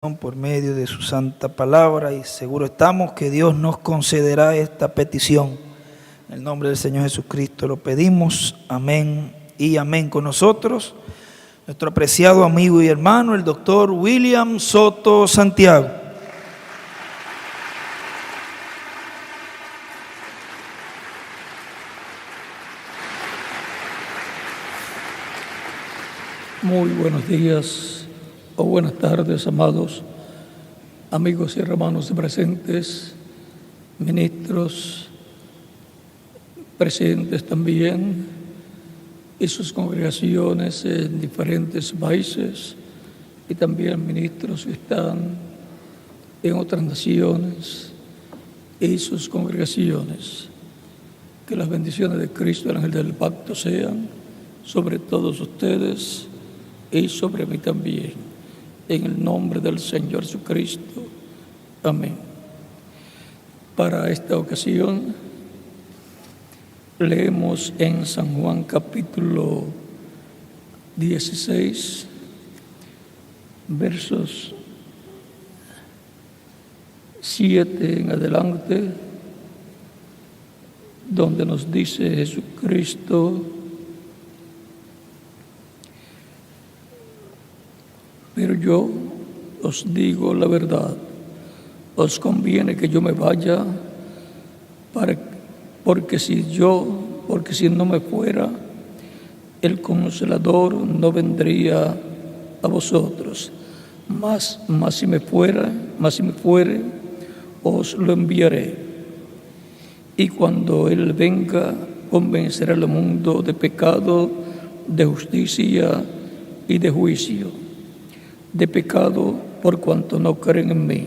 por medio de su santa palabra, y seguro estamos que Dios nos concederá esta petición. En el nombre del Señor Jesucristo lo pedimos, amén y amén. Con nosotros, nuestro apreciado amigo y hermano, el doctor William Soto Santiago. Muy buenos días o buenas tardes, amados amigos y hermanos presentes, ministros presentes también y sus congregaciones en diferentes países, y también ministros que están en otras naciones y sus congregaciones. Que las bendiciones de Cristo, el ángel del pacto, sean sobre todos ustedes y sobre mí también. En el nombre del Señor Jesucristo. Amén. Para esta ocasión leemos en San Juan capítulo 16, versos 7 en adelante, donde nos dice Jesucristo: pero yo os digo la verdad, os conviene que yo me vaya, porque si no me fuera, el Consolador no vendría a vosotros. Mas si me fuere, os lo enviaré. Y cuando Él venga, convencerá al mundo de pecado, de justicia y de juicio. De pecado, por cuanto no creen en mí;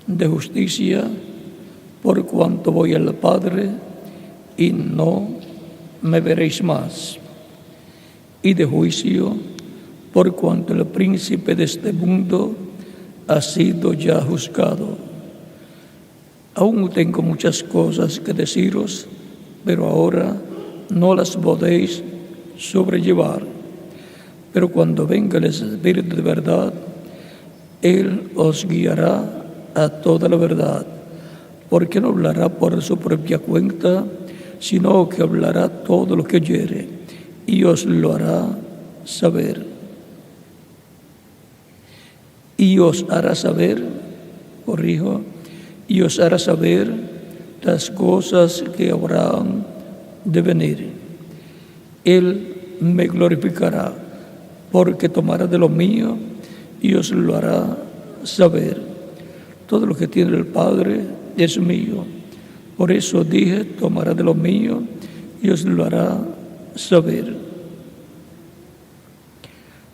de justicia, por cuanto voy al Padre y no me veréis más; y de juicio, por cuanto el príncipe de este mundo ha sido ya juzgado. Aún tengo muchas cosas que deciros, pero ahora no las podéis sobrellevar. Pero cuando venga el Espíritu de verdad, Él os guiará a toda la verdad, porque no hablará por su propia cuenta, sino que hablará todo lo que oyere, y os lo hará saber. Y os hará saber las cosas que habrán de venir. Él me glorificará, porque tomará de lo mío y os lo hará saber. Todo lo que tiene el Padre es mío. Por eso dije: tomará de lo mío y os lo hará saber.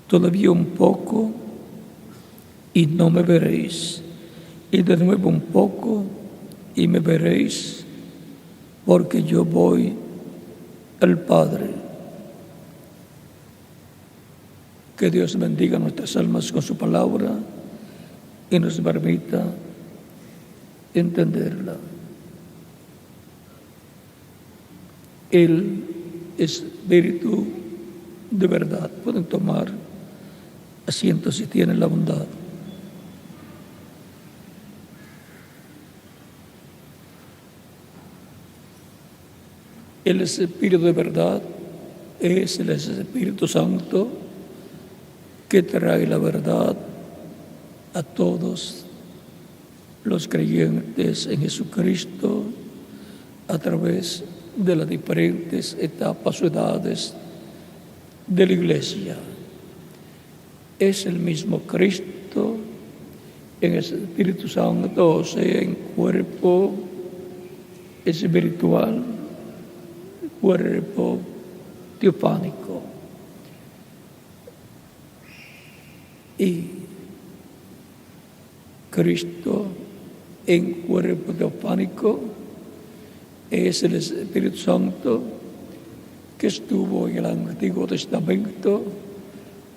Todavía un poco y no me veréis, y de nuevo un poco y me veréis, porque yo voy al Padre. Que Dios bendiga nuestras almas con su palabra y nos permita entenderla. El Espíritu de verdad. Pueden tomar asiento si tienen la bondad. El Espíritu de verdad es el Espíritu Santo, que trae la verdad a todos los creyentes en Jesucristo a través de las diferentes etapas o edades de la Iglesia. Es el mismo Cristo en el Espíritu Santo, o sea, en cuerpo espiritual, cuerpo teofánico. Y Cristo en cuerpo teofánico es el Espíritu Santo que estuvo en el Antiguo Testamento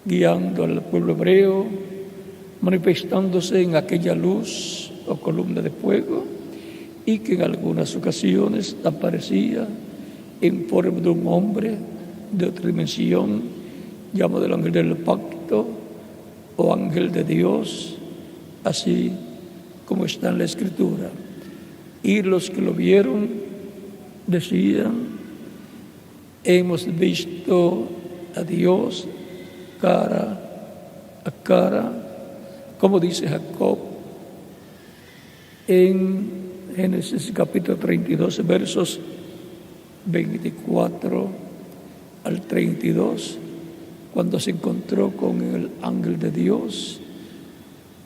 guiando al pueblo hebreo, manifestándose en aquella luz o columna de fuego, y que en algunas ocasiones aparecía en forma de un hombre de otra dimensión, llamado el ángel del pacto o ángel de Dios, así como está en la Escritura. Y los que lo vieron decían: hemos visto a Dios cara a cara, como dice Jacob en Génesis capítulo 32, versos 24 al 32, cuando se encontró con el ángel de Dios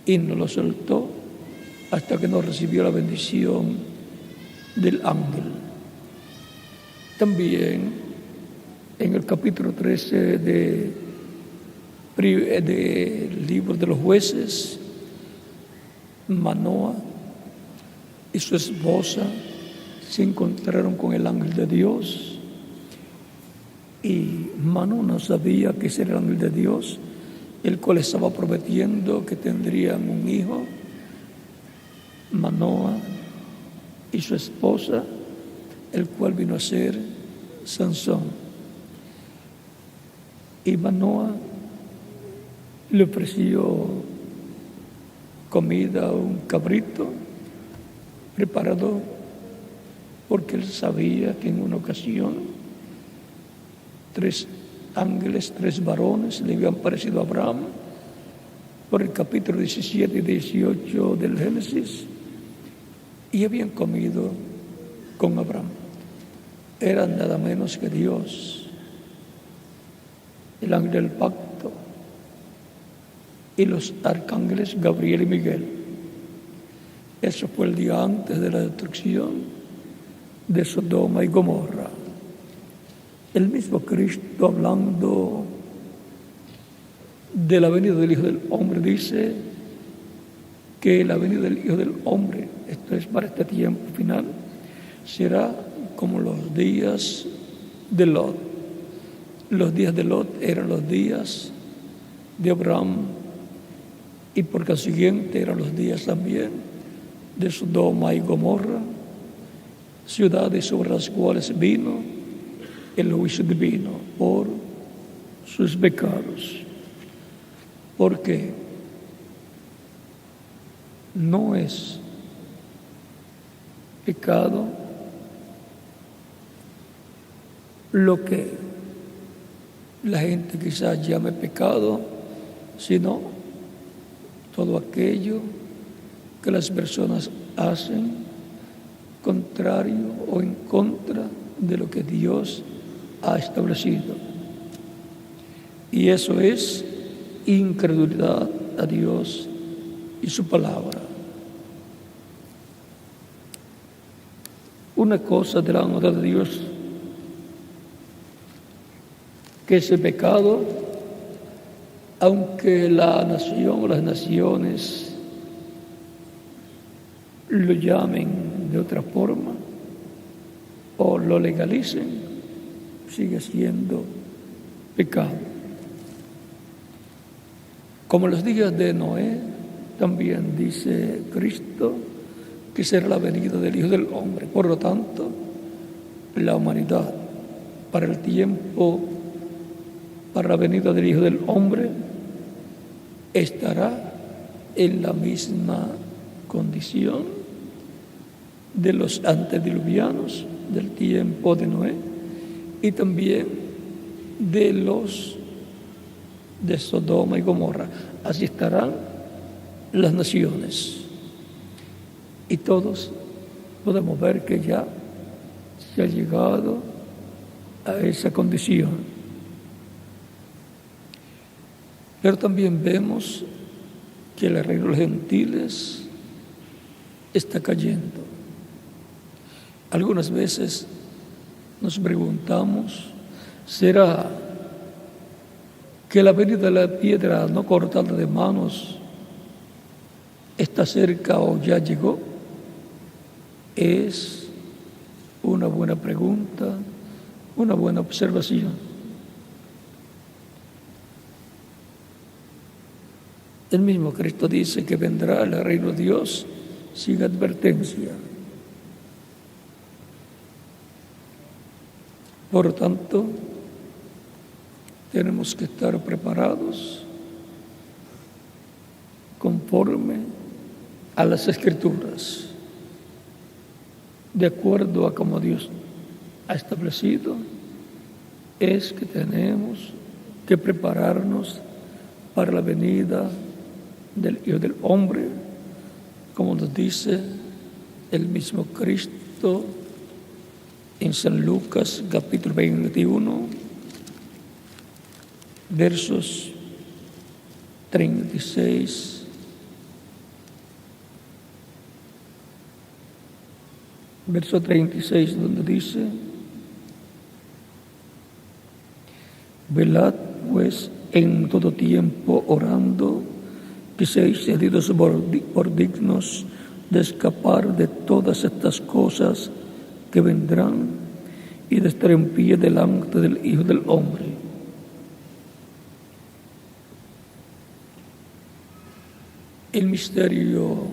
y no lo soltó hasta que no recibió la bendición del ángel. También en el capítulo 13 del libro de los Jueces, Manoah y su esposa se encontraron con el ángel de Dios, y Manoah no sabía que ese era el ángel de Dios, el cual estaba prometiendo que tendrían un hijo. Manoah y su esposa, el cual vino a ser Sansón. Y Manoah le ofreció comida a un cabrito preparado, porque él sabía que en una ocasión 3 ángeles, 3 varones le habían parecido a Abraham, por el capítulo 17 y 18 del Génesis, y habían comido con Abraham. Eran nada menos que Dios, el ángel del pacto, y los arcángeles Gabriel y Miguel. Eso fue el día antes de la destrucción de Sodoma y Gomorra. El mismo Cristo, hablando de la venida del Hijo del Hombre, dice que la venida del Hijo del Hombre, esto es para este tiempo final, será como los días de Lot. Los días de Lot eran los días de Abraham, y por consiguiente eran los días también de Sodoma y Gomorra, ciudades sobre las cuales vino el juicio divino por sus pecados. Porque no es pecado lo que la gente quizás llame pecado, sino todo aquello que las personas hacen contrario o en contra de lo que Dios ha establecido. Y eso es incredulidad a Dios y su palabra. Una cosa delante de Dios que ese pecado, aunque la nación o las naciones lo llamen de otra forma o lo legalicen, sigue siendo pecado. Como los días de Noé, también dice Cristo que será la venida del Hijo del Hombre. Por lo tanto, la humanidad, para el tiempo, para la venida del Hijo del Hombre, estará en la misma condición de los antediluvianos del tiempo de Noé, y también de los de Sodoma y Gomorra. Así estarán las naciones. Y todos podemos ver que ya se ha llegado a esa condición. Pero también vemos que el reino de los gentiles está cayendo. Algunas veces nos preguntamos, ¿será que la venida de la piedra no cortada de manos está cerca o ya llegó? Es una buena pregunta, una buena observación. El mismo Cristo dice que vendrá el reino de Dios sin advertencia. Por lo tanto, tenemos que estar preparados conforme a las Escrituras, de acuerdo a como Dios ha establecido, es que tenemos que prepararnos para la venida del Hijo del Hombre, como nos dice el mismo Cristo en San Lucas capítulo 21, versos 36 verso 36, donde dice: velad pues en todo tiempo orando, que seáis tenidos por dignos de escapar de todas estas cosas que vendrán y de estar en pie delante del Hijo del Hombre. El misterio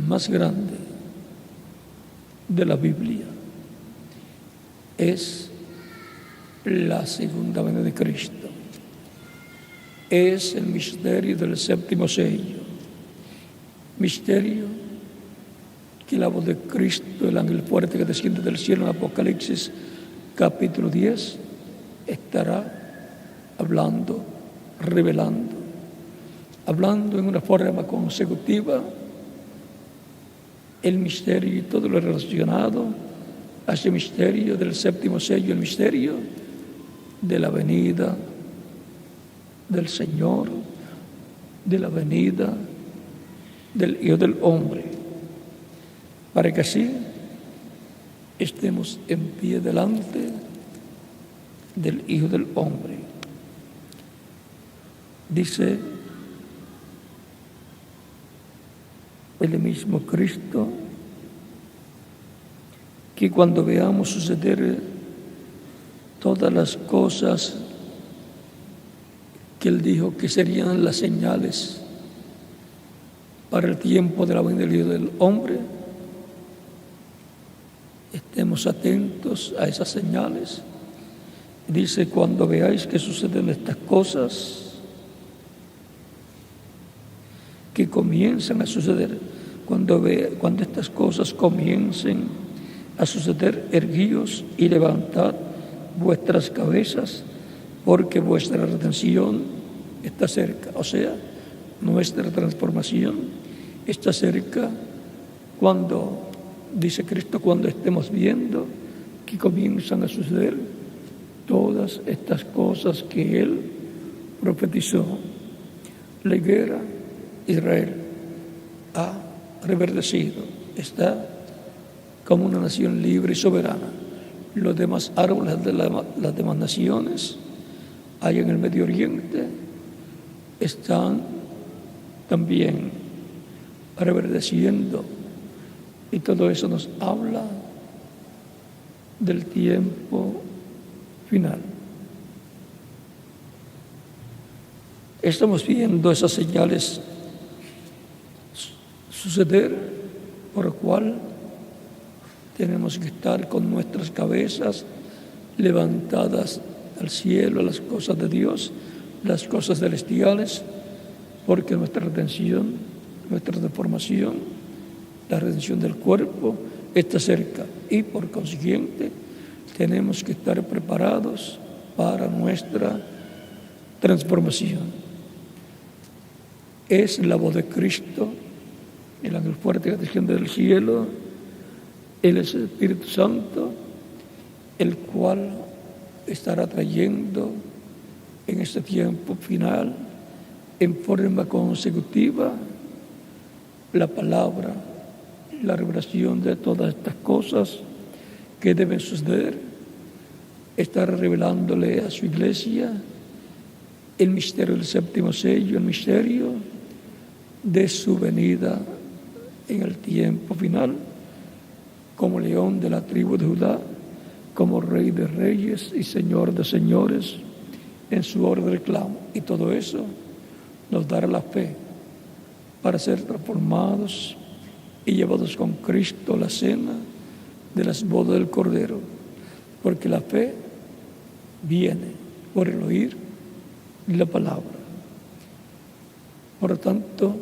más grande de la Biblia es la segunda venida de Cristo. Es el misterio del séptimo sello. Misterio que la voz de Cristo, el ángel fuerte que desciende del cielo en Apocalipsis capítulo 10, estará hablando, revelando en una forma consecutiva el misterio y todo lo relacionado a ese misterio del séptimo sello, el misterio de la venida del Señor, de la venida del Hijo del Hombre, para que así estemos en pie delante del Hijo del Hombre. Dice el mismo Cristo que cuando veamos suceder todas las cosas que Él dijo que serían las señales para el tiempo de la venida del Hijo del Hombre, estemos atentos a esas señales. Dice: cuando veáis que suceden estas cosas, que comienzan a suceder, cuando estas cosas comiencen a suceder, erguíos y levantad vuestras cabezas, porque vuestra redención está cerca. O sea, nuestra transformación está cerca cuando, dice Cristo, cuando estemos viendo que comienzan a suceder todas estas cosas que Él profetizó. La higuera Israel ha reverdecido, está como una nación libre y soberana. Los demás árboles de las demás naciones allá en el Medio Oriente están también reverdeciendo, y todo eso nos habla del tiempo final. Estamos viendo esas señales suceder, por lo cual tenemos que estar con nuestras cabezas levantadas al cielo, a las cosas de Dios, las cosas celestiales, porque nuestra redención, nuestra transformación, la redención del cuerpo está cerca, y por consiguiente tenemos que estar preparados para nuestra transformación. Es la voz de Cristo, el ángel fuerte que desciende del cielo, el Espíritu Santo, el cual estará trayendo en este tiempo final, en forma consecutiva, la palabra, la revelación de todas estas cosas que deben suceder. Estará revelándole a su iglesia el misterio del séptimo sello, el misterio de su venida en el tiempo final, como león de la tribu de Judá, como rey de reyes y señor de señores, en su hora de reclamo. Y todo eso nos dará la fe para ser transformados y llevados con Cristo a la cena de las bodas del Cordero, porque la fe viene por el oír la palabra. Por lo tanto,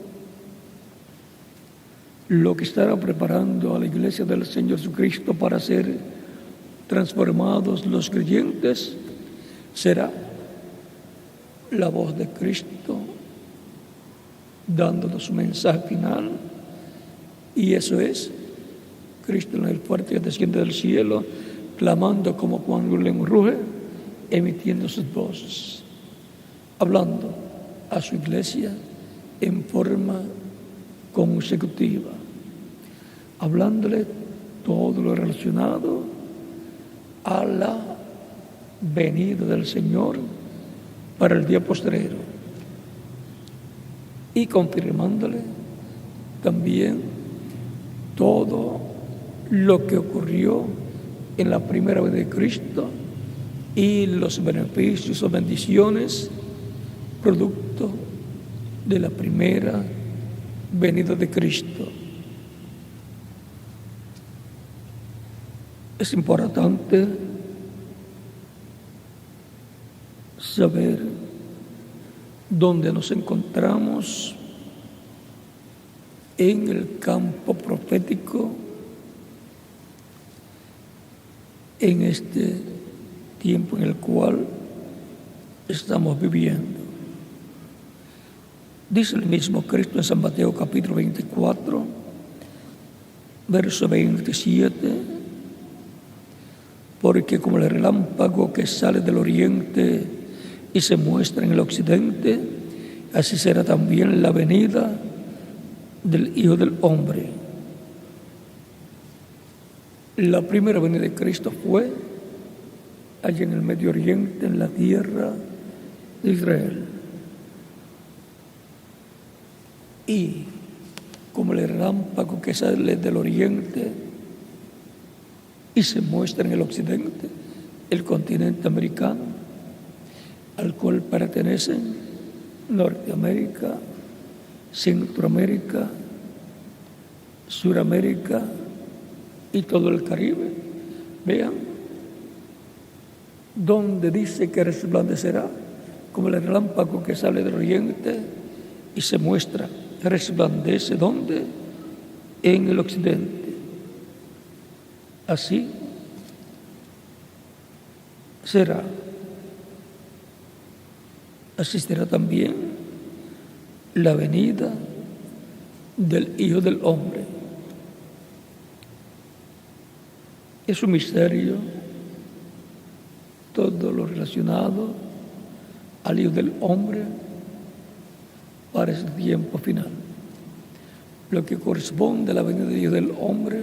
lo que estará preparando a la iglesia del Señor Jesucristo para ser transformados los creyentes será la voz de Cristo dándonos su mensaje final, y eso es Cristo en el fuerte que desciende del cielo, clamando como cuando un león ruge, emitiendo sus voces, hablando a su iglesia en forma consecutiva, hablándole todo lo relacionado a la venida del Señor para el día postrero, y confirmándole también todo lo que ocurrió en la primera venida de Cristo y los beneficios o bendiciones producto de la primera venida de Cristo. Es importante saber dónde nos encontramos en el campo profético en este tiempo en el cual estamos viviendo. Dice el mismo Cristo en San Mateo capítulo 24, verso 27, porque como el relámpago que sale del oriente y se muestra en el occidente, así será también la venida del Hijo del Hombre. La primera venida de Cristo fue allá en el Medio Oriente, en la tierra de Israel. Y como el relámpago que sale del oriente y se muestra en el occidente, el continente americano, al cual pertenecen Norteamérica, Centroamérica, Suramérica y todo el Caribe. Vean, donde dice que resplandecerá como el relámpago que sale del oriente y se muestra, resplandece ¿dónde? En el occidente. Así será. Así será también la venida del Hijo del Hombre. Es un misterio todo lo relacionado al Hijo del Hombre para ese tiempo final. Lo que corresponde a la venida del Hijo del Hombre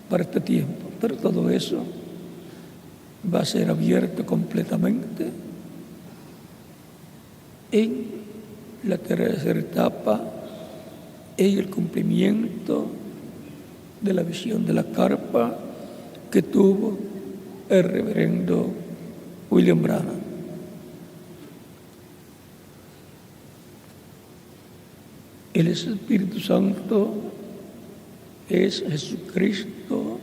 para este tiempo. Pero todo eso va a ser abierto completamente en la tercera etapa, en el cumplimiento de la visión de la carpa que tuvo el reverendo William Branham. El Espíritu Santo es Jesucristo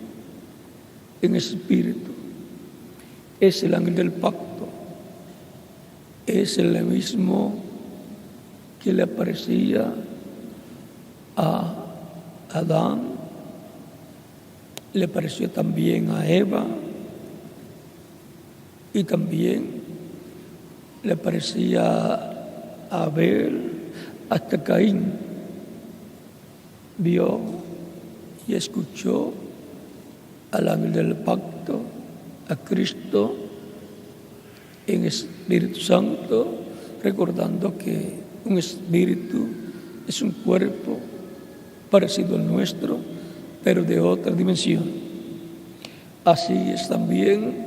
en espíritu, es el ángel del pacto, es el mismo que le aparecía a Adán, le apareció también a Eva y también le aparecía a Abel, hasta Caín vio y escuchó al ángel del pacto, a Cristo en Espíritu Santo, recordando que un espíritu es un cuerpo parecido al nuestro, pero de otra dimensión. Así es también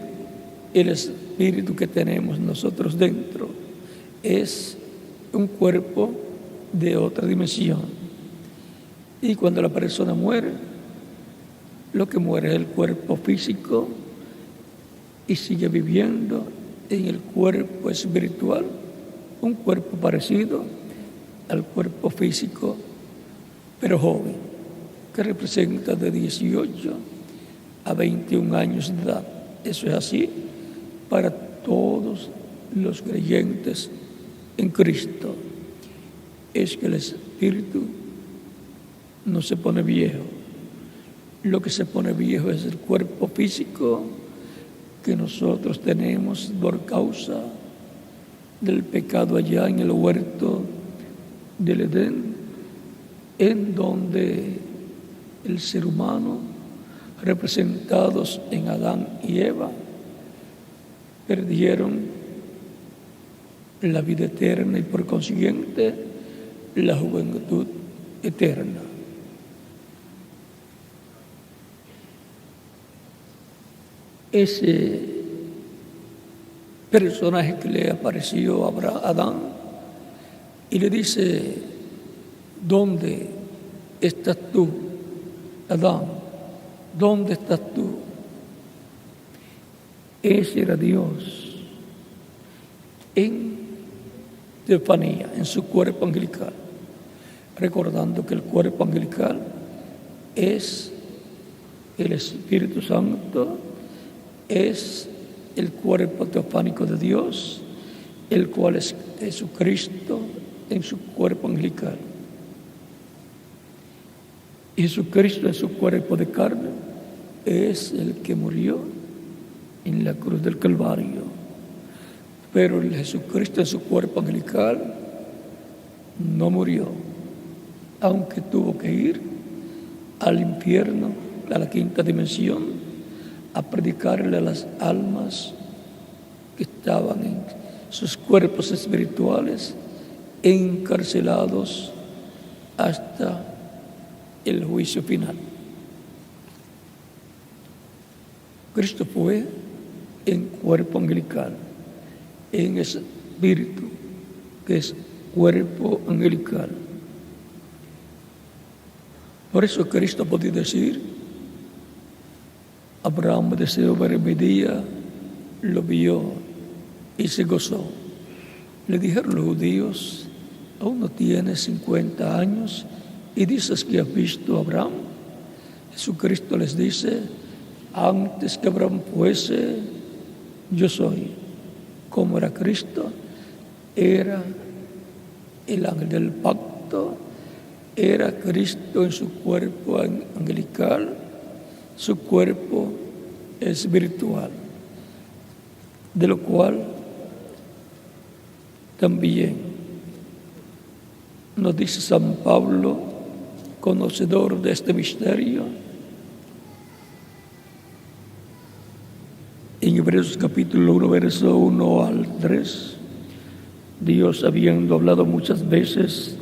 el espíritu que tenemos nosotros dentro. Es un cuerpo de otra dimensión. Y cuando la persona muere, lo que muere es el cuerpo físico y sigue viviendo en el cuerpo espiritual, un cuerpo parecido al cuerpo físico, pero joven, que representa de 18 a 21 años de edad. Eso es así para todos los creyentes en Cristo. Es que el Espíritu no se pone viejo. Lo que se pone viejo es el cuerpo físico que nosotros tenemos por causa del pecado allá en el huerto del Edén, en donde el ser humano, representados en Adán y Eva, perdieron la vida eterna y por consiguiente la juventud eterna. Ese personaje que le apareció a Adán y le dice: ¿dónde estás tú, Adán? ¿Dónde estás tú? Ese era Dios en teofanía, en su cuerpo angelical, recordando que el cuerpo angelical es el Espíritu Santo, es el cuerpo teofánico de Dios, el cual es Jesucristo en su cuerpo angelical. Jesucristo en su cuerpo de carne es el que murió en la cruz del Calvario. Pero el Jesucristo en su cuerpo angelical no murió, aunque tuvo que ir al infierno, a la quinta dimensión, a predicarle a las almas que estaban en sus cuerpos espirituales, encarcelados hasta el juicio final. Cristo fue en cuerpo angelical, en espíritu, que es cuerpo angelical. Por eso Cristo podía decir: Abraham deseó ver mi día, lo vio y se gozó. Le dijeron los judíos: aún no tienes 50 años y dices que has visto a Abraham. Jesucristo les dice: antes que Abraham fuese, yo soy. ¿Cómo era Cristo? Era el ángel del pacto, era Cristo en su cuerpo angelical, su cuerpo espiritual, de lo cual también nos dice San Pablo, conocedor de este misterio, en Hebreos capítulo 1, verso 1 al 3, Dios, habiendo hablado muchas veces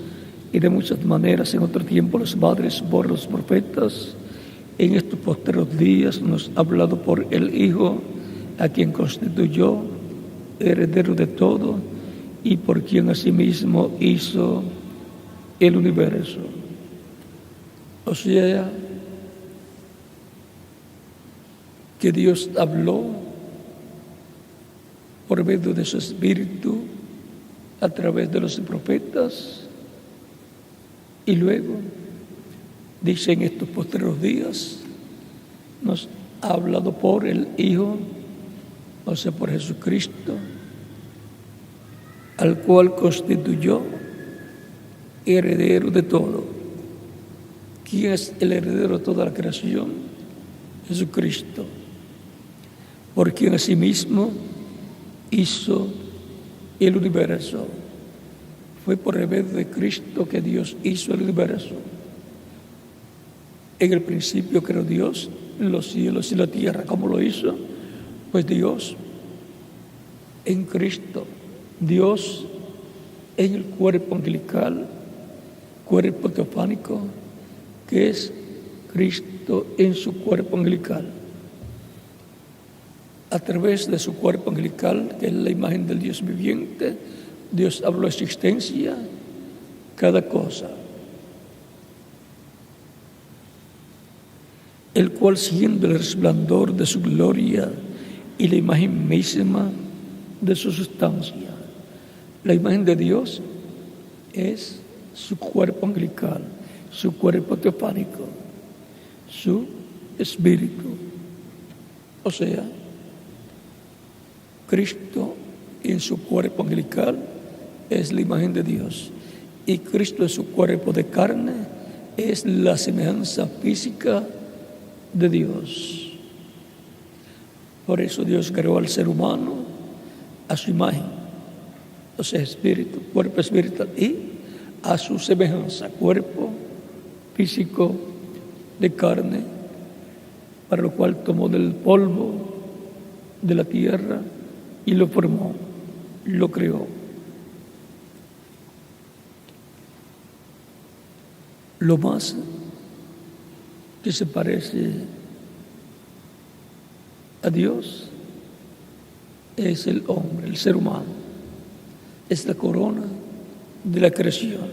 y de muchas maneras en otro tiempo los padres por los profetas, en estos postreros días nos ha hablado por el Hijo, a quien constituyó heredero de todo y por quien asimismo hizo el universo. O sea, que Dios habló por medio de su Espíritu a través de los profetas, y luego dice: en estos postreros días nos ha hablado por el Hijo, o sea, por Jesucristo, al cual constituyó heredero de todo. ¿Quién es el heredero de toda la creación? Jesucristo, por quien asimismo hizo el universo. Fue por medio de Cristo que Dios hizo el universo. En el principio creó Dios los cielos y la tierra. ¿Cómo lo hizo? Pues Dios en Cristo, Dios en el cuerpo angelical, cuerpo teofánico, que es Cristo en su cuerpo angelical. A través de su cuerpo angelical, que es la imagen del Dios viviente, Dios habló existencia, cada cosa, el cual, siendo el resplandor de su gloria y la imagen misma de su sustancia. La imagen de Dios es su cuerpo angelical, su cuerpo teofánico, su espíritu. O sea, Cristo en su cuerpo angelical es la imagen de Dios, y Cristo en su cuerpo de carne es la semejanza física de Dios. Por eso Dios creó al ser humano a su imagen, o sea, espíritu, cuerpo espiritual, y a su semejanza, cuerpo físico de carne, para lo cual tomó del polvo de la tierra y lo formó, lo creó. Lo más que se parece a Dios es el hombre, el ser humano. Es la corona de la creación.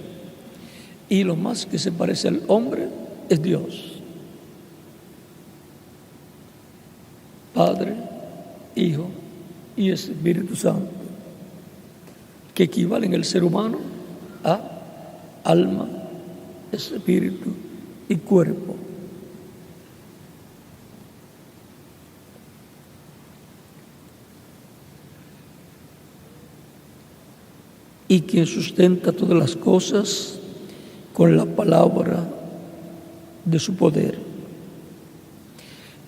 Y lo más que se parece al hombre es Dios. Padre, Hijo y Espíritu Santo, que equivalen el ser humano a alma, espíritu y cuerpo. Y quien sustenta todas las cosas con la palabra de su poder.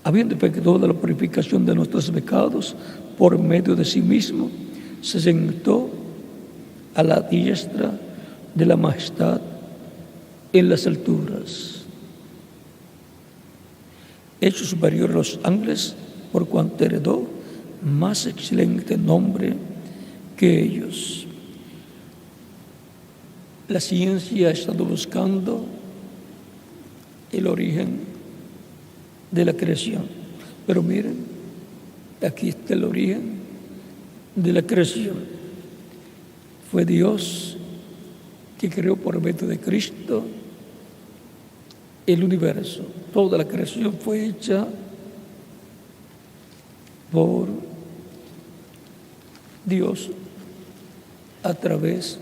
Habiendo efectuado la purificación de nuestros pecados por medio de sí mismo, se sentó a la diestra de la majestad en las alturas, hecho superior a los ángeles, por cuanto heredó más excelente nombre que ellos. La ciencia ha estado buscando el origen de la creación, pero miren, aquí está el origen de la creación. Fue Dios que creó por medio de Cristo el universo. Toda la creación fue hecha por Dios a través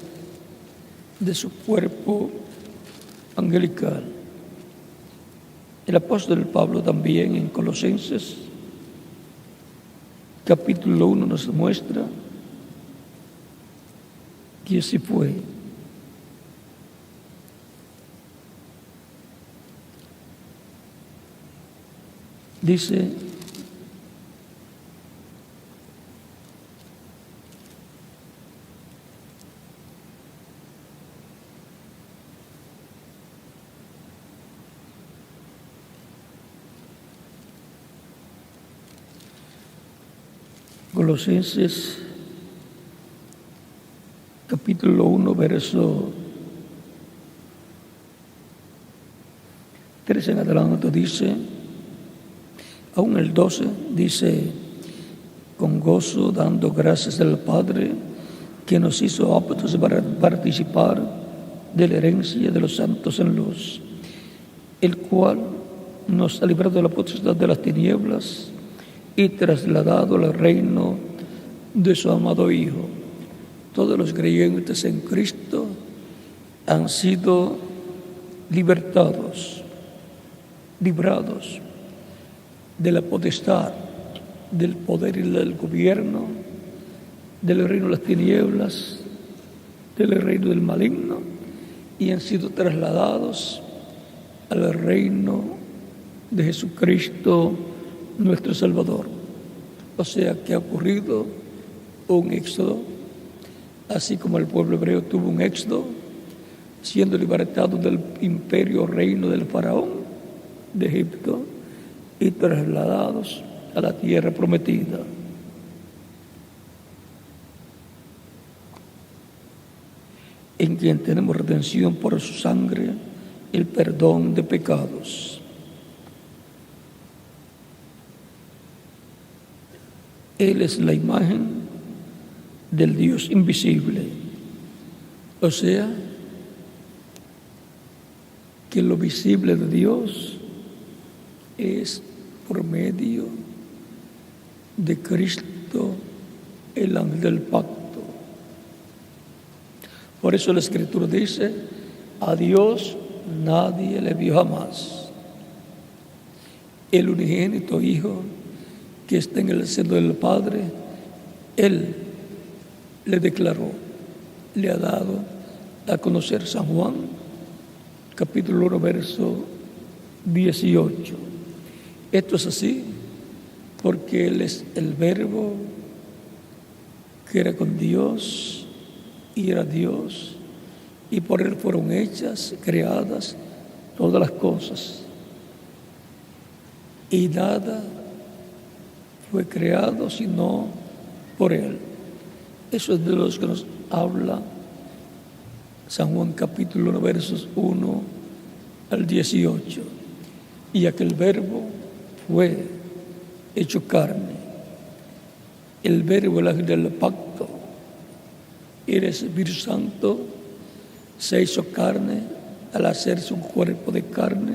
de su cuerpo angelical. El apóstol Pablo también en Colosenses capítulo 1 nos muestra que así fue. Dice: Colosenses capítulo 1, verso 13 en adelante dice, aún el 12 dice, con gozo dando gracias al Padre que nos hizo aptos para participar de la herencia de los santos en luz, el cual nos ha librado de la potestad de las tinieblas y trasladado al reino de su amado Hijo. Todos los creyentes en Cristo han sido librados de la potestad, del poder y del gobierno, del reino de las tinieblas, del reino del maligno, y han sido trasladados al reino de Jesucristo, nuestro Salvador. O sea que ha ocurrido un éxodo, así como el pueblo hebreo tuvo un éxodo, siendo libertado del imperio reino del faraón de Egipto y trasladados a la tierra prometida. En quien tenemos redención por su sangre, el perdón de pecados. Él es la imagen del Dios invisible, o sea, que lo visible de Dios es por medio de Cristo, el ángel del pacto. Por eso la Escritura dice, a Dios nadie le vio jamás. El unigénito Hijo que está en el seno del Padre, Él le declaró, le ha dado a conocer San Juan capítulo 1, verso 18. Esto es así porque Él es el Verbo que era con Dios y era Dios, y por Él fueron hechas, creadas todas las cosas, y nada fue creado sino por Él. Eso es de los que nos habla San Juan capítulo 1, versos 1 al 18. Y aquel Verbo fue hecho carne. El Verbo, el ángel del pacto, el Espíritu Santo, se hizo carne al hacerse un cuerpo de carne,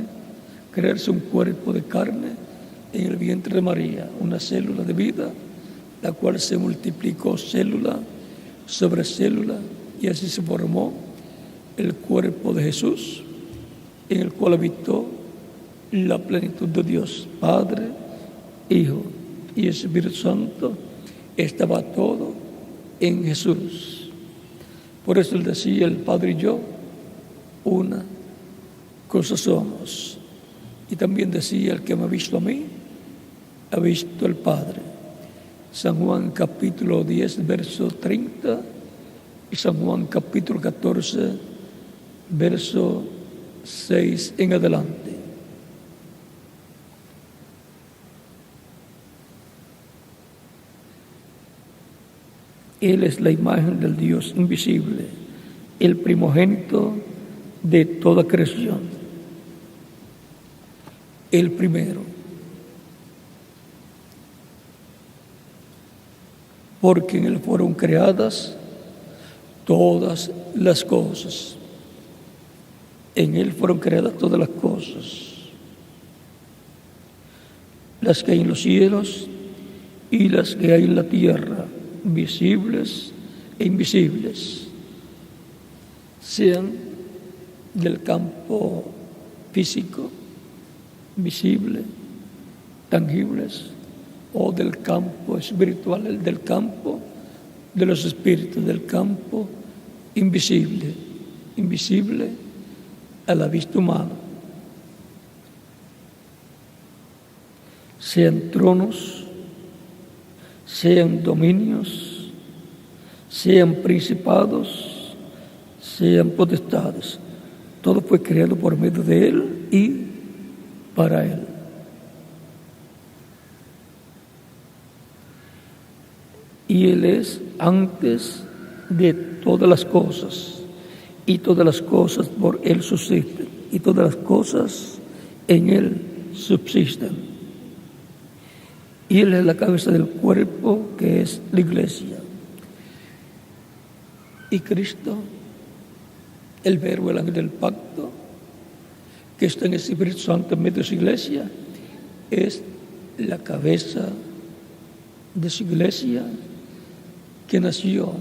crearse un cuerpo de carne en el vientre de María, una célula de vida, la cual se multiplicó célula sobre célula, y así se formó el cuerpo de Jesús, en el cual habitó la plenitud de Dios, Padre, Hijo y Espíritu Santo. Estaba todo en Jesús. Por eso Él decía, el Padre y yo, una cosa somos. Y también decía, el que me ha visto a mí, ha visto al Padre. San Juan capítulo 10, verso 30, y San Juan capítulo 14, verso 6 en adelante. Él es la imagen del Dios invisible, el primogénito de toda creación, el primero. Porque en Él fueron creadas todas las cosas. En Él fueron creadas todas las cosas, las que hay en los cielos y las que hay en la tierra, visibles e invisibles, sean del campo físico, visible, tangibles, o del campo espiritual, del campo de los espíritus, del campo invisible, invisible a la vista humana. Sean tronos, sean dominios, sean principados, sean potestades. Todo fue creado por medio de Él y para Él. Y Él es antes de todas las cosas, y todas las cosas por Él subsisten, y todas las cosas en Él subsisten. Y Él es la cabeza del cuerpo, que es la iglesia. Y Cristo, el Verbo, el ángel del pacto, que está en el Espíritu Santo en medio de su iglesia, es la cabeza de su iglesia, que nació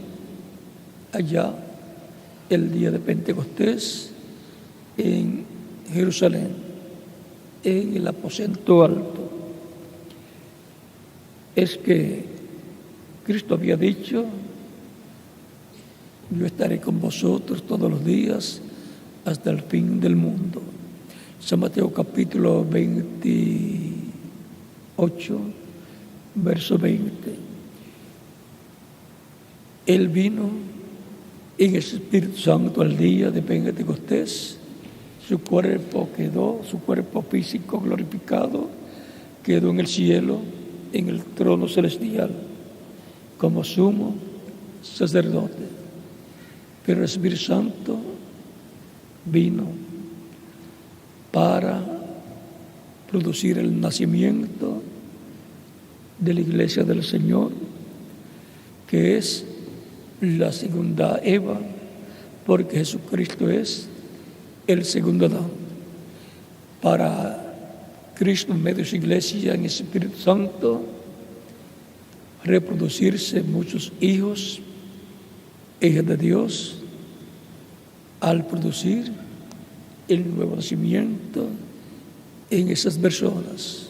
allá el día de Pentecostés en Jerusalén, en el aposento alto. Es que Cristo había dicho, yo estaré con vosotros todos los días hasta el fin del mundo. San Mateo capítulo 28, verso 20. Él vino en el Espíritu Santo al día de Pentecostés. Su cuerpo físico glorificado, quedó en el cielo, en el trono celestial, como sumo sacerdote. Pero el Espíritu Santo vino para producir el nacimiento de la iglesia del Señor, que es la segunda Eva, porque Jesucristo es el segundo Adán. Para Cristo, en medio de su iglesia, en el Espíritu Santo, reproducirse muchos hijos, hijas de Dios, al producir el nuevo nacimiento en esas personas.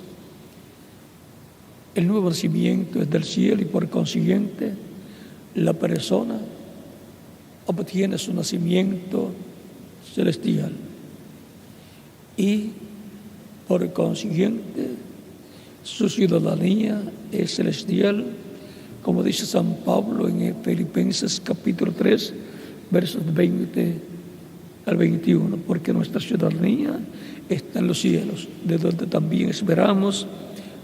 El nuevo nacimiento es del cielo y por consiguiente la persona obtiene su nacimiento celestial. y por consiguiente su ciudadanía es celestial, como dice San Pablo en Filipenses capítulo 3, versos 20 al 21, porque nuestra ciudadanía está en los cielos, de donde también esperamos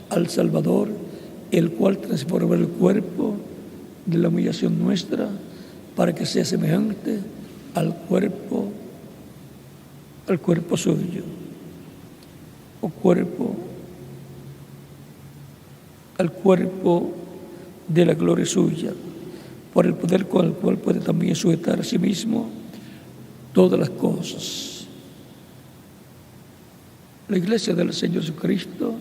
al Salvador, el cual transforma el cuerpo de la humillación nuestra para que sea semejante al cuerpo suyo, o al cuerpo de la gloria suya, por el poder con el cual puede también sujetar a sí mismo todas las cosas. La iglesia del Señor Jesucristo,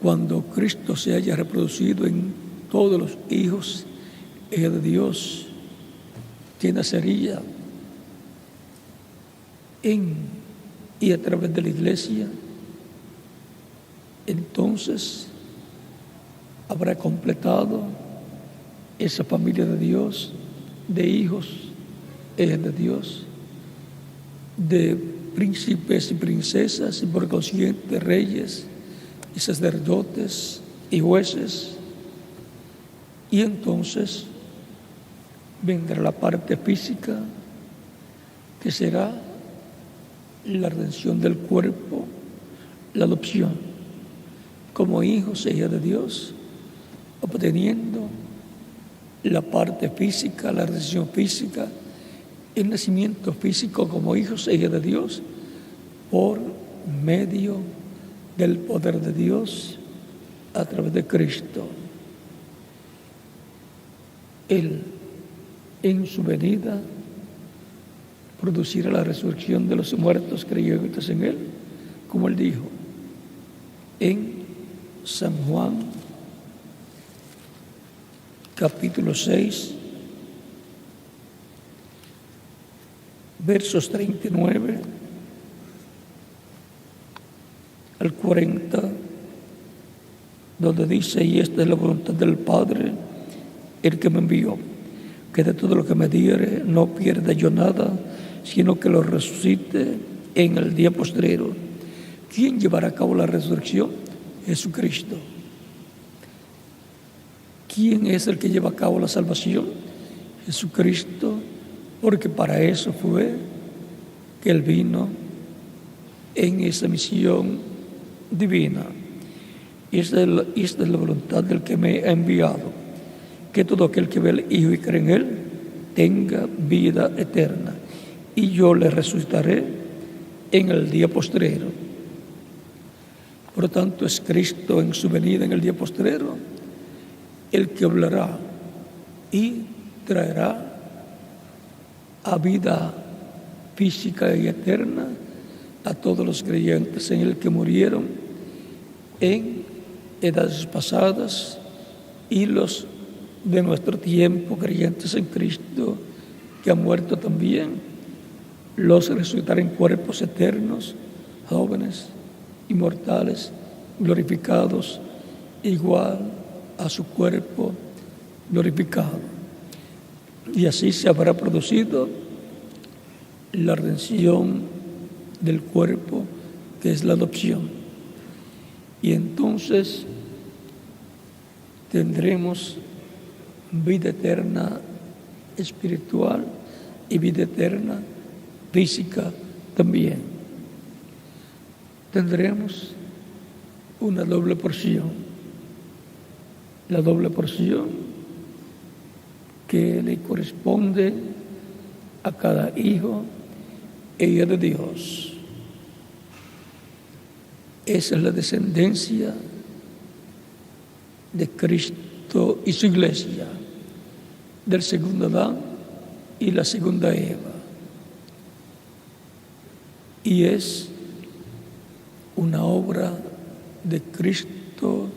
cuando Cristo se haya reproducido en todos los hijos de Dios, que nacería en y a través de la iglesia, entonces habrá completado esa familia de Dios, de hijos de Dios, de príncipes y princesas, y por consiguiente reyes y sacerdotes y jueces. Y entonces vendrá la parte física, que será la redención del cuerpo, la adopción como hijos e hijas de Dios, obteniendo la parte física, la redención física, el nacimiento físico como hijos e hijas de Dios, por medio del poder de Dios a través de Cristo. Él, en su venida, producirá la resurrección de los muertos creyentes en Él, como Él dijo en San Juan, capítulo 6, versos 39 al 40, donde dice: y esta es la voluntad del Padre, el que me envió, que de todo lo que me diere no pierda yo nada, sino que lo resucite en el día postrero. ¿Quién llevará a cabo la resurrección? Jesucristo. ¿Quién es el que lleva a cabo la salvación? Jesucristo, porque para eso fue que Él vino en esa misión divina. Y esta es la voluntad del que me ha enviado, que todo aquel que ve al Hijo y cree en Él tenga vida eterna, y yo le resucitaré en el día postrero. Por lo tanto, es Cristo en su venida en el día postrero el que hablará y traerá a vida física y eterna a todos los creyentes en el que murieron en edades pasadas, y los de nuestro tiempo creyentes en Cristo que han muerto también, los resucitará en cuerpos eternos, jóvenes, inmortales, glorificados, igual a su cuerpo glorificado. Y así se habrá producido la redención del cuerpo, que es la adopción. Y entonces tendremos vida eterna espiritual y vida eterna física también. Tendremos una doble porción. La doble porción que le corresponde a cada hijo e hija de Dios. Esa es la descendencia de Cristo y su iglesia, del segundo Adán y la segunda Eva. Y es una obra de Cristo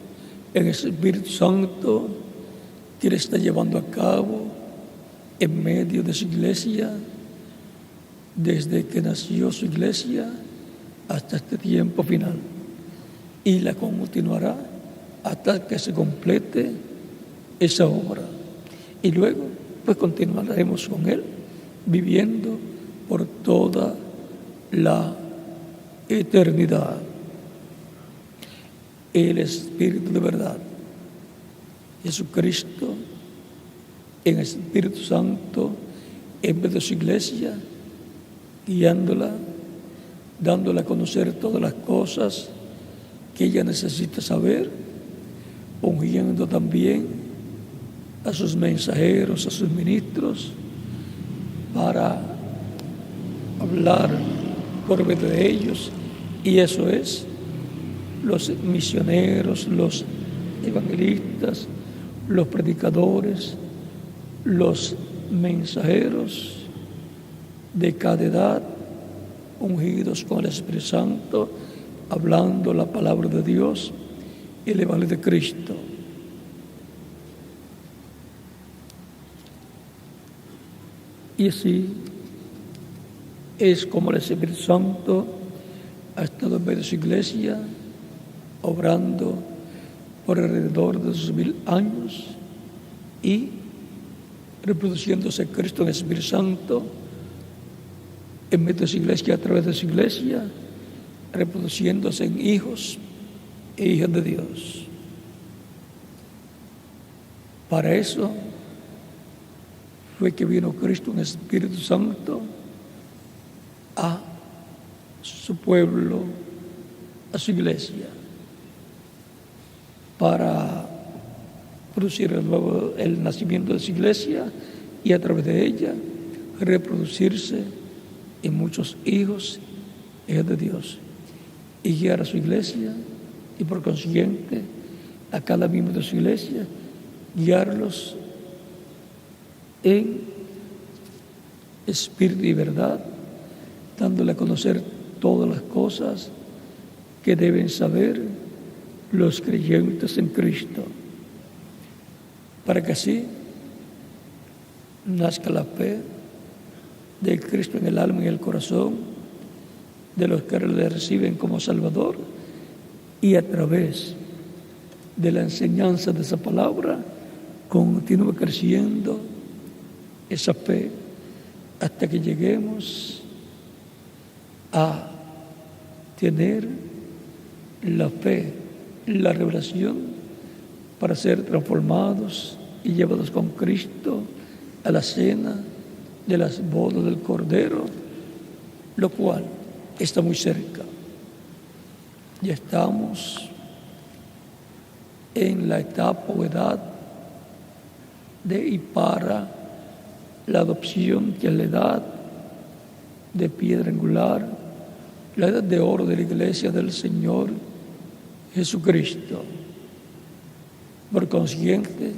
en el Espíritu Santo, que le está llevando a cabo en medio de su iglesia, desde que nació su iglesia hasta este tiempo final, y la continuará hasta que se complete esa obra. Y luego pues continuaremos con Él, viviendo por toda la eternidad. El Espíritu de verdad, Jesucristo, en el Espíritu Santo, en vez de su iglesia, guiándola, dándola a conocer todas las cosas que ella necesita saber, ungiendo también a sus mensajeros, a sus ministros, para hablar por medio de ellos, y eso es los misioneros, los evangelistas, los predicadores, los mensajeros de cada edad, ungidos con el Espíritu Santo, hablando la palabra de Dios y el Evangelio de Cristo. Y así es como el Espíritu Santo ha estado en medio de su iglesia, obrando por alrededor de 2000 años y reproduciéndose Cristo en el Espíritu Santo en medio de su iglesia, a través de su iglesia, reproduciéndose en hijos e hijas de Dios. Para eso fue que vino Cristo en el Espíritu Santo a su pueblo, a su iglesia, para producir el nacimiento de su iglesia y a través de ella reproducirse en muchos hijos e hijas de Dios, y guiar a su iglesia y por consiguiente a cada miembro de su iglesia, guiarlos en espíritu y verdad, dándole a conocer todas las cosas que deben saber los creyentes en Cristo, para que así nazca la fe de Cristo en el alma y en el corazón de los que le reciben como Salvador, y a través de la enseñanza de esa palabra continúe creciendo esa fe hasta que lleguemos a tener la fe, la revelación para ser transformados y llevados con Cristo a la cena de las bodas del Cordero, lo cual está muy cerca. Ya estamos en la etapa o edad de y para la adopción, que es la edad de piedra angular, la edad de oro de la iglesia del Señor Jesucristo. Por consiguiente,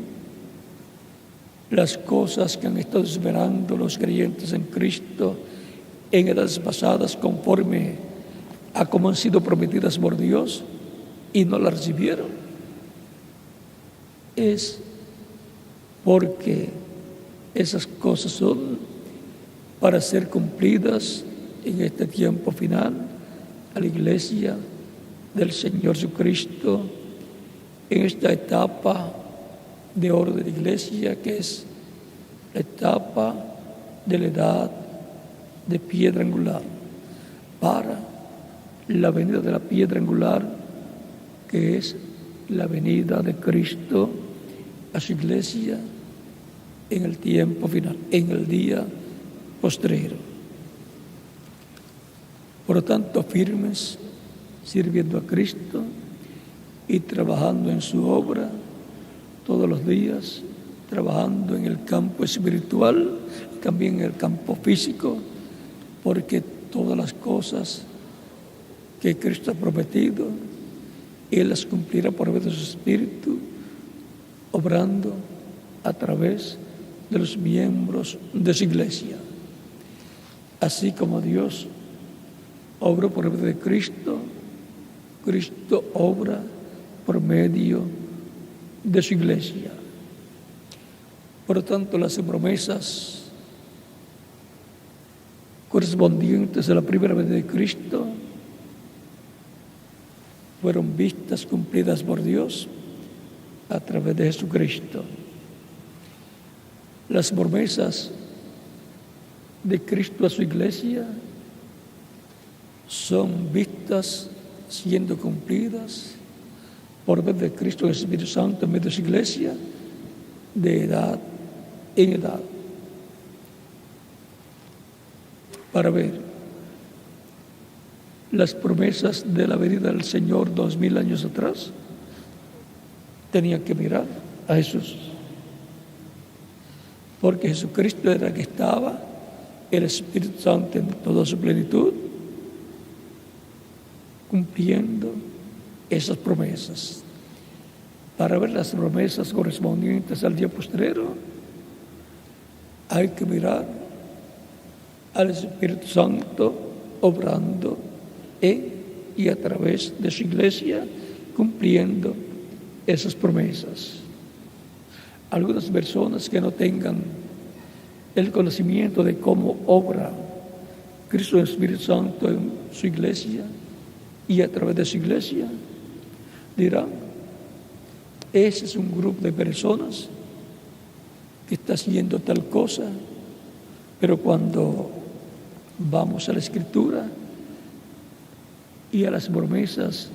las cosas que han estado esperando los creyentes en Cristo en edades pasadas, conforme a como han sido prometidas por Dios y no las recibieron, es porque esas cosas son para ser cumplidas en este tiempo final a la iglesia del Señor Jesucristo, en esta etapa de oro de la iglesia, que es la etapa de la edad de piedra angular, para la venida de la piedra angular, que es la venida de Cristo a su iglesia en el tiempo final, en el día postrero. Por lo tanto, firmes, sirviendo a Cristo y trabajando en su obra todos los días, trabajando en el campo espiritual, también en el campo físico, porque todas las cosas que Cristo ha prometido, Él las cumplirá por medio de su Espíritu, obrando a través de los miembros de su iglesia. Así como Dios obró por medio de Cristo, Cristo obra por medio de su iglesia. Por lo tanto, las promesas correspondientes a la primera venida de Cristo fueron vistas, cumplidas por Dios a través de Jesucristo. Las promesas de Cristo a su iglesia son vistas siendo cumplidas por medio de Cristo y el Espíritu Santo en medio de su iglesia, de edad en edad. Para ver las promesas de la venida del Señor 2000 años atrás, tenían que mirar a Jesús. Porque Jesucristo era el que estaba, el Espíritu Santo en toda su plenitud, cumpliendo esas promesas. Para ver las promesas correspondientes al día postrero, hay que mirar al Espíritu Santo obrando en y a través de su iglesia, cumpliendo esas promesas. Algunas personas que no tengan el conocimiento de cómo obra Cristo y el Espíritu Santo en su iglesia y a través de su iglesia, dirán: ese es un grupo de personas que está haciendo tal cosa, pero cuando vamos a la Escritura y a las promesas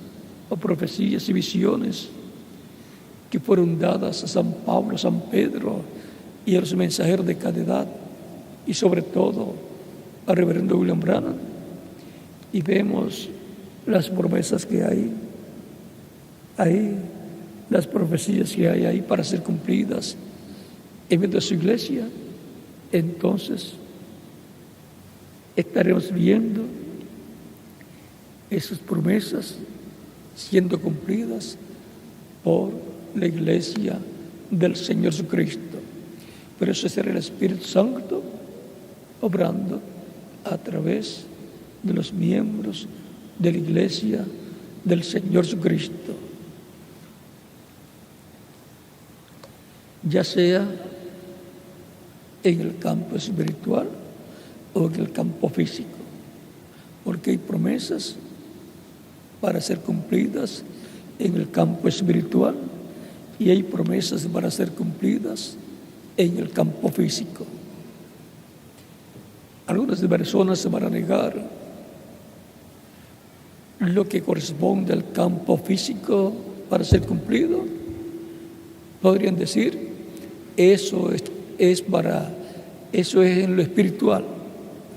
o profecías y visiones que fueron dadas a San Pablo, a San Pedro y a los mensajeros de cada edad, y sobre todo al reverendo William Branham, y vemos las promesas que hay ahí, las profecías que hay ahí para ser cumplidas en medio de su iglesia, entonces estaremos viendo esas promesas siendo cumplidas por la iglesia del Señor Jesucristo. Pero eso será el Espíritu Santo obrando a través de los miembros de la iglesia del Señor Jesucristo, ya sea en el campo espiritual o en el campo físico, porque hay promesas para ser cumplidas en el campo espiritual y hay promesas para ser cumplidas en el campo físico. Algunas personas se van a negar lo que corresponde al campo físico para ser cumplido. Podrían decir: eso es en lo espiritual,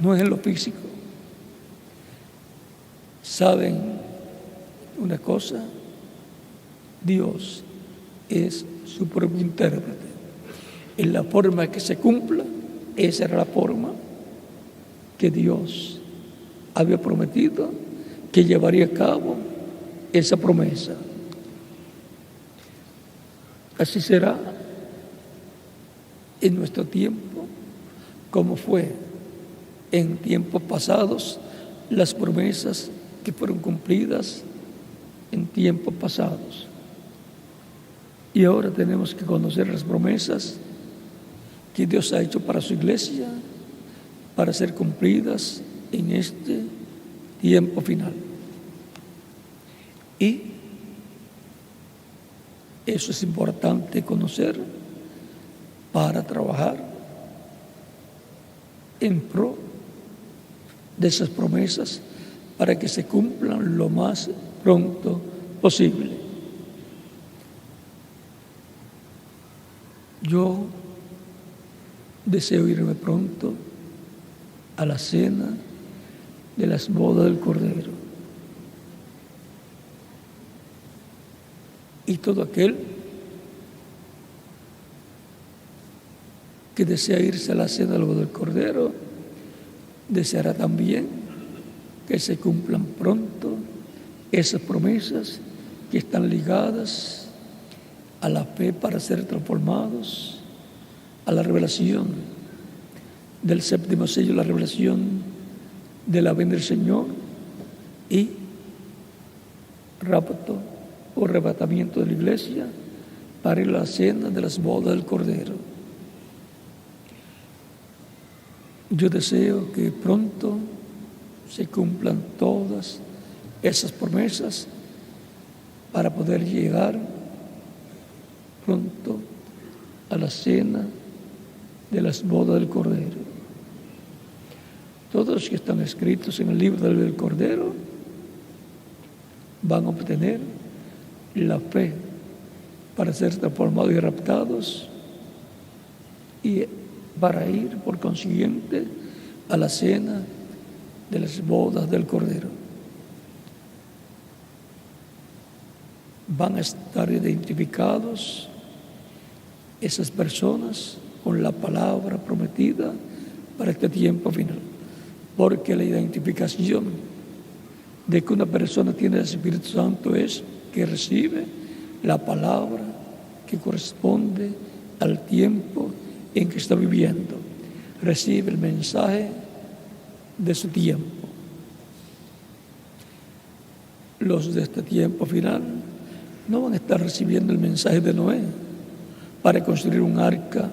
no es en lo físico. ¿Saben una cosa? Dios es su propio intérprete. En la forma que se cumpla, esa era la forma que Dios había prometido que llevaría a cabo esa promesa. Así será en nuestro tiempo, como fue en tiempos pasados las promesas que fueron cumplidas en tiempos pasados. Y ahora tenemos que conocer las promesas que Dios ha hecho para su iglesia, para ser cumplidas en este tiempo final. Y eso es importante conocer para trabajar en pro de esas promesas para que se cumplan lo más pronto posible. Yo deseo irme pronto a la cena de las bodas del Cordero. Y todo aquel que desea irse a la cena de las bodas del Cordero, deseará también que se cumplan pronto esas promesas que están ligadas a la fe para ser transformados, a la revelación del séptimo sello, la revelación de la venida del Señor y rapto o arrebatamiento de la iglesia para ir a la cena de las bodas del Cordero. Yo deseo que pronto se cumplan todas esas promesas para poder llegar pronto a la cena de las bodas del Cordero. Todas todos que están escritos en el libro del Cordero van a obtener la fe para ser transformados y raptados y para ir, por consiguiente, a la cena de las bodas del Cordero. Van a estar identificados esas personas con la palabra prometida para este tiempo final, porque la identificación de que una persona tiene el Espíritu Santo es que recibe la palabra que corresponde al tiempo en que está viviendo, recibe el mensaje de su tiempo. Los de este tiempo final no van a estar recibiendo el mensaje de Noé para construir un arca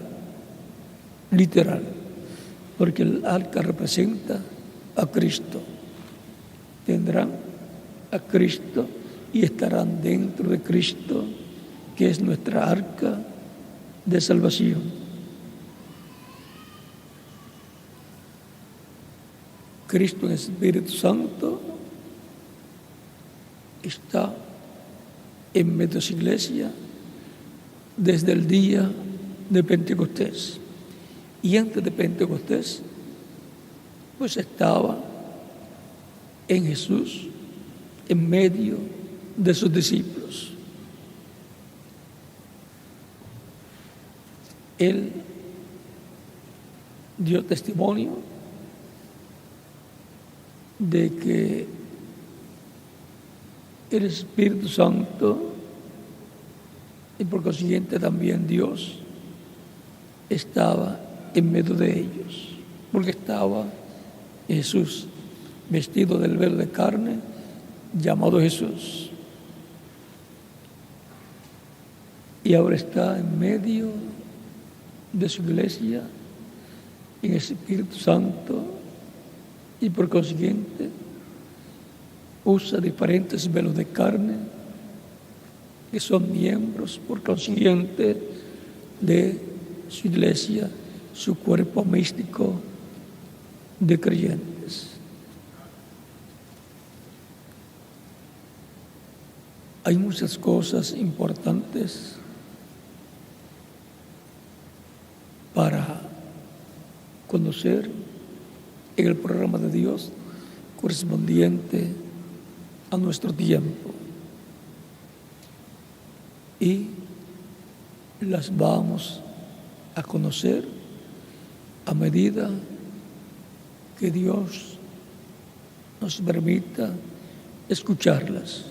literal, porque el arca representa a Cristo. Tendrán a Cristo y estarán dentro de Cristo, que es nuestra arca de salvación. Cristo en el Espíritu Santo está en medio de su iglesia desde el día de Pentecostés. Y antes de Pentecostés, pues estaba en Jesús, en medio de sus discípulos. Él dio testimonio de que el Espíritu Santo y por consiguiente también Dios estaba en medio de ellos, porque estaba Jesús vestido del velo de carne llamado Jesús, y ahora está en medio de su iglesia en el Espíritu Santo y por consiguiente usa diferentes velos de carne que son miembros por consiguiente de su iglesia, su cuerpo místico de creyentes. Hay muchas cosas importantes para conocer en el programa de Dios correspondiente a nuestro tiempo, y las vamos a conocer a medida que Dios nos permita escucharlas.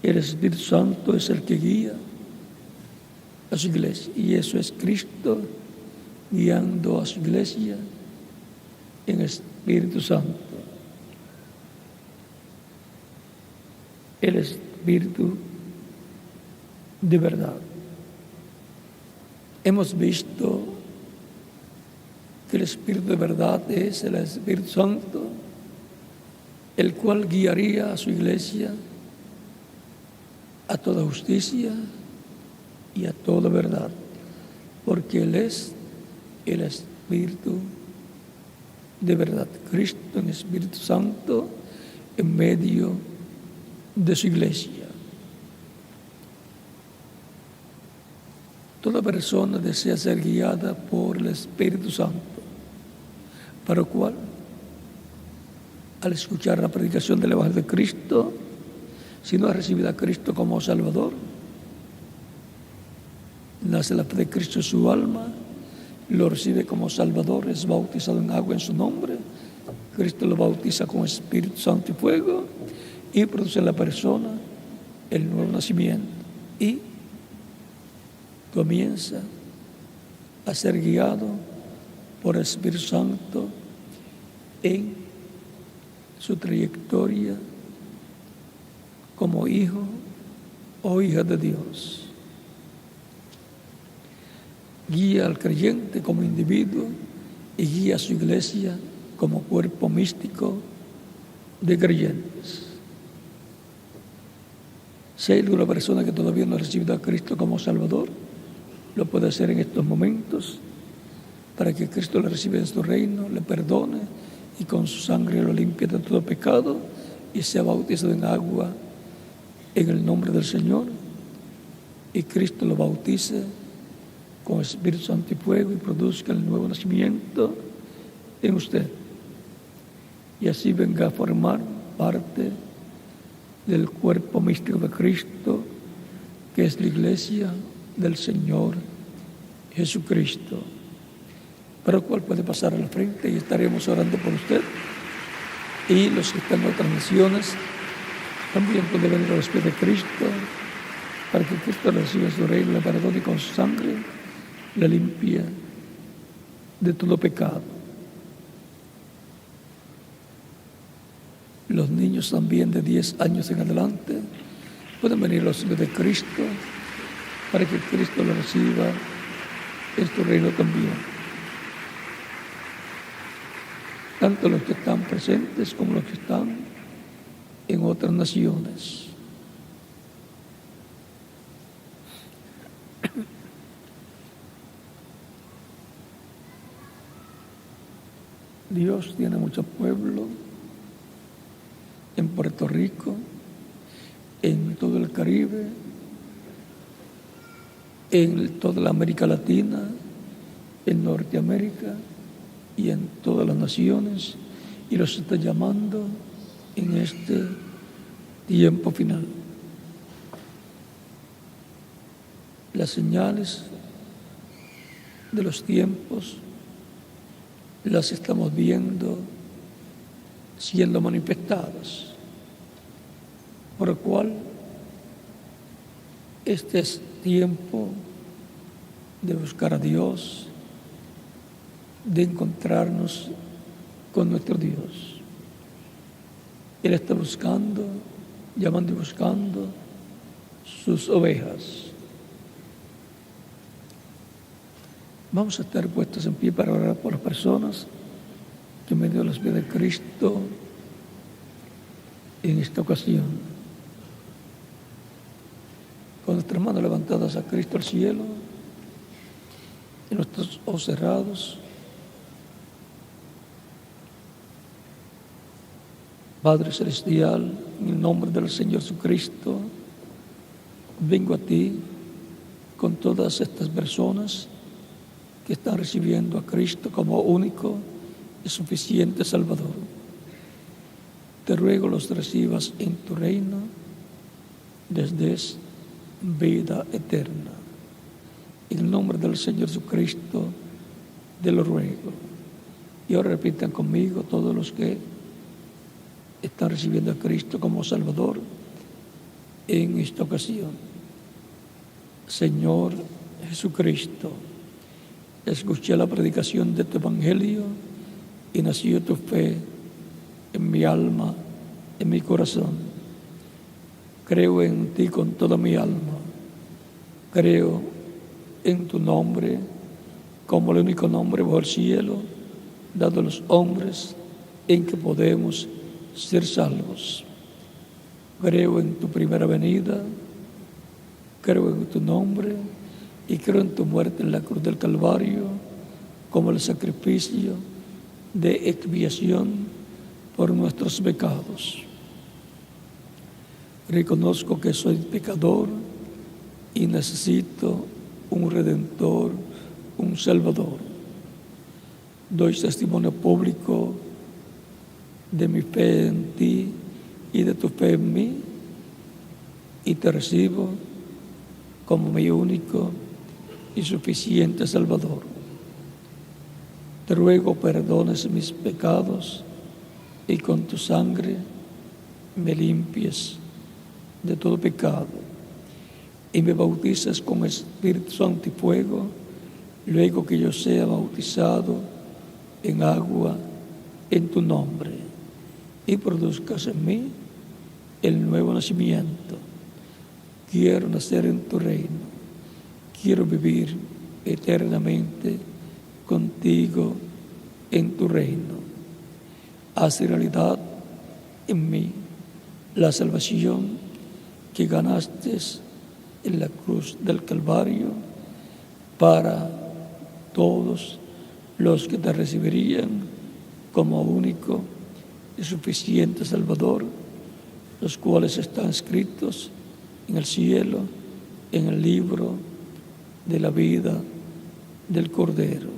El Espíritu Santo es el que guía a su iglesia, y eso es Cristo guiando a su iglesia en el Espíritu Santo. El Espíritu de verdad. Hemos visto que el Espíritu de verdad es el Espíritu Santo, el cual guiaría a su iglesia a toda justicia y a toda verdad, porque Él es el Espíritu de verdad. Cristo en Espíritu Santo en medio de su iglesia. Toda persona desea ser guiada por el Espíritu Santo, para lo cual, al escuchar la predicación del Evangelio de Cristo, si no ha recibido a Cristo como Salvador, nace la fe de Cristo en su alma, lo recibe como Salvador, es bautizado en agua en su nombre, Cristo lo bautiza con Espíritu Santo y fuego, y produce en la persona el nuevo nacimiento, y comienza a ser guiado por el Espíritu Santo en su trayectoria como hijo o hija de Dios. Guía al creyente como individuo y guía a su iglesia como cuerpo místico de creyentes. Si hay alguna persona que todavía no ha recibido a Cristo como Salvador, lo puede hacer en estos momentos, para que Cristo le reciba en su reino, le perdone y con su sangre lo limpie de todo pecado y sea bautizado en agua en el nombre del Señor, y Cristo lo bautice con Espíritu Santo y fuego y produzca el nuevo nacimiento en usted, y así venga a formar parte del cuerpo místico de Cristo, que es la iglesia del Señor Jesucristo, para el cual puede pasar a la frente y estaremos orando por usted. Y los que están en otras naciones también pueden venir a los pies de Cristo, para que Cristo le reciba su reino, le perdone y con su sangre le limpie de todo pecado. Los niños también de 10 años en adelante pueden venir a los pies de Cristo, para que Cristo lo reciba en su reino también. Tanto los que están presentes como los que están en otras naciones. Dios tiene mucho pueblo en Puerto Rico, en todo el Caribe, en toda la América Latina, en Norteamérica y en todas las naciones, y los está llamando en este tiempo final. Las señales de los tiempos las estamos viendo siendo manifestadas, por lo cual este es tiempo de buscar a Dios, de encontrarnos con nuestro Dios. Él está buscando, llamando y buscando sus ovejas. Vamos a estar puestos en pie para orar por las personas que en medio de los pies de Cristo en esta ocasión. Con nuestras manos levantadas a Cristo al cielo y nuestros ojos cerrados, Padre Celestial, en el nombre del Señor Jesucristo, vengo a ti con todas estas personas que están recibiendo a Cristo como único y suficiente Salvador. Te ruego los recibas en tu reino desde vida eterna. En el nombre del Señor Jesucristo te lo ruego. Y ahora repitan conmigo todos los que están recibiendo a Cristo como Salvador en esta ocasión. Señor Jesucristo, escuché la predicación de tu Evangelio y nació tu fe en mi alma, en mi corazón. Creo en ti con toda mi alma. Creo en tu nombre como el único nombre bajo el cielo dado a los hombres en que podemos ser salvos. Creo en tu primera venida, creo en tu nombre y creo en tu muerte en la cruz del Calvario como el sacrificio de expiación por nuestros pecados. Reconozco que soy pecador y necesito un Redentor, un Salvador. Doy testimonio público de mi fe en ti y de tu fe en mí, y te recibo como mi único y suficiente Salvador. Te ruego perdones mis pecados y con tu sangre me limpies de todo pecado y me bautices con Espíritu Santo y fuego, luego que yo sea bautizado en agua en tu nombre, y produzcas en mí el nuevo nacimiento. Quiero nacer en tu reino, quiero vivir eternamente contigo en tu reino. Haz realidad en mí la salvación que ganaste en la cruz del Calvario para todos los que te recibirían como único y suficiente Salvador, los cuales están escritos en el cielo, en el libro de la vida del Cordero.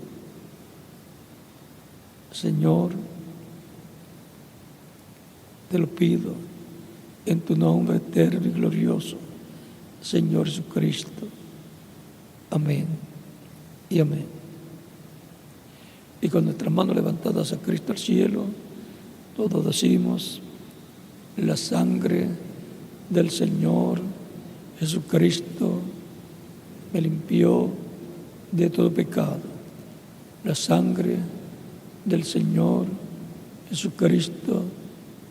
Señor, te lo pido en tu nombre eterno y glorioso, Señor Jesucristo. Amén y amén. Y con nuestras manos levantadas a Cristo al cielo, todos decimos: la sangre del Señor Jesucristo me limpió de todo pecado. La sangre del Señor Jesucristo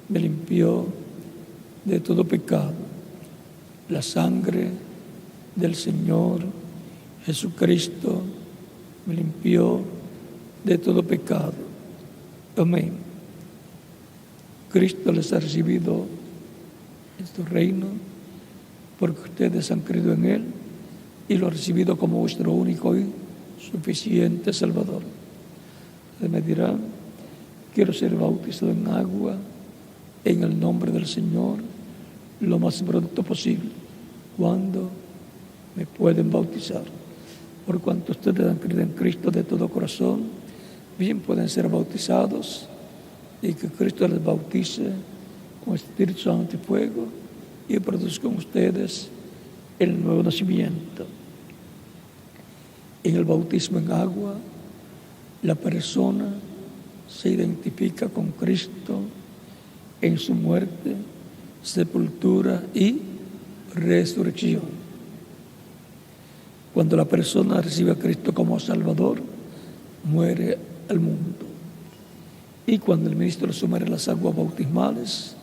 me limpió de todo pecado. La sangre del Señor Jesucristo me limpió de todo pecado. Amén. Cristo les ha recibido en su reino porque ustedes han creído en Él y lo han recibido como vuestro único y suficiente Salvador. Ustedes me dirán: quiero ser bautizado en agua en el nombre del Señor lo más pronto posible. ¿Cuándo me pueden bautizar? Por cuanto ustedes han creído en Cristo de todo corazón, bien pueden ser bautizados y que Cristo les bautice con Espíritu Santo y fuego y produzca en ustedes el nuevo nacimiento. En el bautismo en agua, la persona se identifica con Cristo en su muerte, sepultura y resurrección. Cuando la persona recibe a Cristo como Salvador, muere el mundo. Y cuando el ministro le sumerge las aguas bautismales,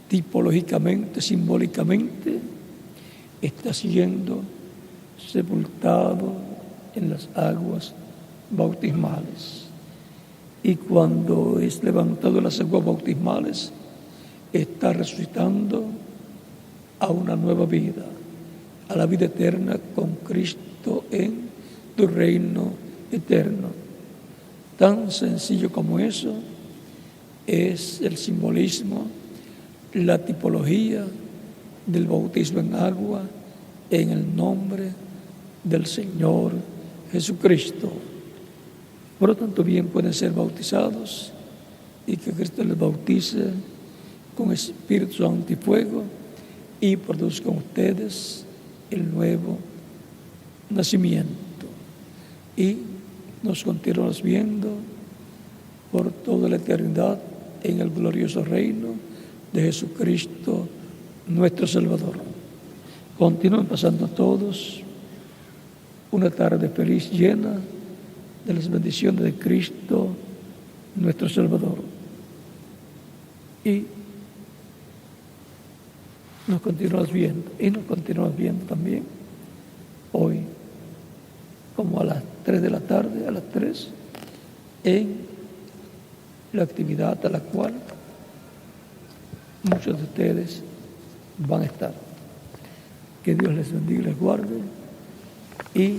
tipológicamente, simbólicamente, está siendo sepultado en las aguas bautismales. Y cuando es levantado de las aguas bautismales, está resucitando a una nueva vida, a la vida eterna con Cristo en tu reino eterno. Tan sencillo como eso es el simbolismo, la tipología del bautismo en agua en el nombre del Señor Jesucristo. Por lo tanto, bien pueden ser bautizados y que Cristo les bautice con Espíritu Santo y fuego y produzca en ustedes el nuevo nacimiento. Y nos continuamos viendo por toda la eternidad en el glorioso reino de Jesucristo, nuestro Salvador. Continúen pasando todos una tarde feliz, llena de las bendiciones de Cristo, nuestro Salvador. Y nos continuamos viendo también hoy, como a las 3 de la tarde, en la actividad a la cual muchos de ustedes van a estar. Que Dios les bendiga y les guarde. Y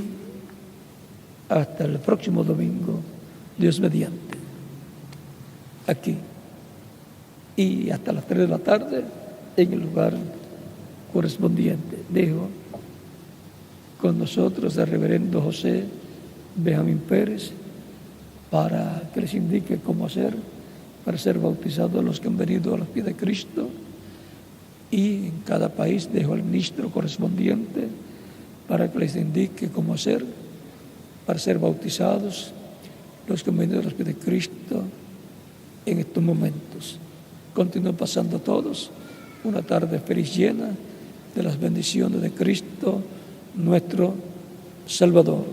hasta el próximo domingo, Dios mediante, aquí. Y hasta las 3 de la tarde, en el lugar correspondiente. Dejo con nosotros al reverendo José Benjamín Pérez para que les indique cómo hacer para ser bautizados los que han venido a los pies de Cristo. Y en cada país dejo al ministro correspondiente para que les indique cómo hacer para ser bautizados los que han venido a los pies de Cristo en estos momentos. Continúen pasando todos una tarde feliz, llena de las bendiciones de Cristo, nuestro Salvador.